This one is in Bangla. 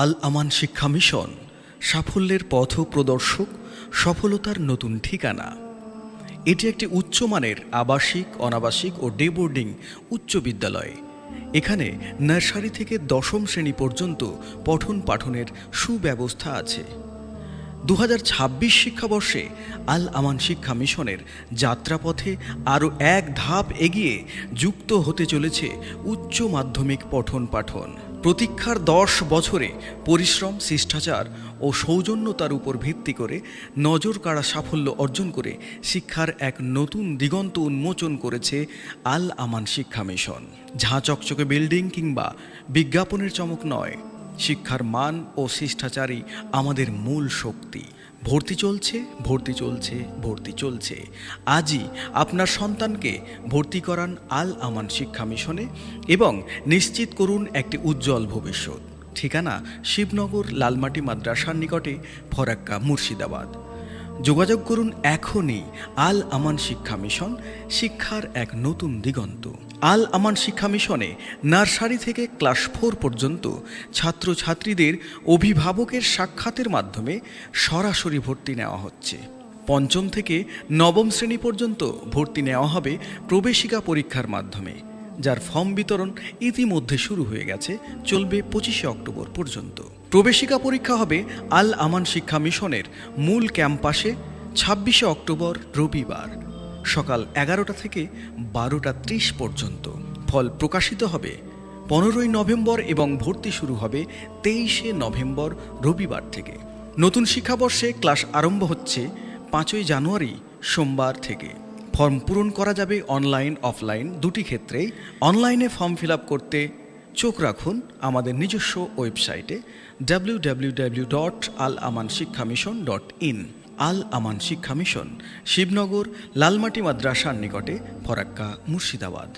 আল আমান শিক্ষা মিশন সাফল্যের পথ প্রদর্শক, সফলতার নতুন ঠিকানা। এটি একটি উচ্চমানের আবাসিক, অনাবাসিক ও ডে বোর্ডিং উচ্চ বিদ্যালয়। এখানে নার্সারি থেকে দশম শ্রেণী পর্যন্ত পঠন পাঠনের সুব্যবস্থা আছে। 2026 শিক্ষাবর্ষে আল আমান শিক্ষা মিশনের যাত্রাপথে আরও এক ধাপ এগিয়ে যুক্ত হতে চলেছে উচ্চ মাধ্যমিক পঠন পাঠন। প্রতীক্ষার 10 বছরে পরিশ্রম, শিষ্টাচার ও সৌজন্যতার উপর ভিত্তি করে নজর কাড়া সাফল্য অর্জন করে শিক্ষার এক নতুন দিগন্ত উন্মোচন করেছে আল আমান শিক্ষা মিশন। ঝাঁ চকচকে বিল্ডিং কিংবা বিজ্ঞাপনের চমক নয়, শিক্ষার মান ও শিষ্টাচারই আমাদের মূল শক্তি। ভর্তি চলছে, ভর্তি চলছে, ভর্তি চলছে। আজই আপনার সন্তানকে ভর্তি করান আল আমান শিক্ষা মিশনে এবং নিশ্চিত করুন একটি উজ্জ্বল ভবিষ্যৎ। ঠিকানা শিবনগর লালমাটি মাদ্রাসার নিকটে, ফরাক্কা, মুর্শিদাবাদ। যোগাযোগ করুন এখনই আল আমান শিক্ষা মিশন, শিক্ষার এক নতুন দিগন্ত। আল আমান শিক্ষা মিশনে নার্সারি থেকে ক্লাস 4 পর্যন্ত ছাত্রছাত্রীদের অভিভাবকের সাক্ষাতের মাধ্যমে সরাসরি ভর্তি নেওয়া হচ্ছে। 5ম থেকে 9ম শ্রেণী পর্যন্ত ভর্তি নেওয়া হবে প্রবেশিকা পরীক্ষার মাধ্যমে, যার ফর্ম বিতরণ ইতিমধ্যে শুরু হয়ে গেছে, চলবে 25শে অক্টোবর পর্যন্ত। প্রবেশিকা পরীক্ষা হবে আল আমান শিক্ষা মিশনের মূল ক্যাম্পাসে 26শে অক্টোবর রবিবার সকাল 11টা থেকে 12টা 30 পর্যন্ত। ফল প্রকাশিত হবে 15ই নভেম্বর এবং ভর্তি শুরু হবে 23শে নভেম্বর রবিবার থেকে। নতুন শিক্ষাবর্ষে ক্লাস আরম্ভ হচ্ছে 5ই জানুয়ারি সোমবার থেকে। ফর্ম পূরণ করা যাবে অনলাইন, অফলাইন দুটি ক্ষেত্রেই। অনলাইনে ফর্ম ফিল আপ করতে চোখ রাখুন আমাদের নিজস্ব ওয়েবসাইটে www.alamanshikhamishon.in। আল আমান শিক্ষা মিশন, শিবনগর লালমাটি মাদ্রাসার নিকটে, ফরাক্কা, মুর্শিদাবাদ।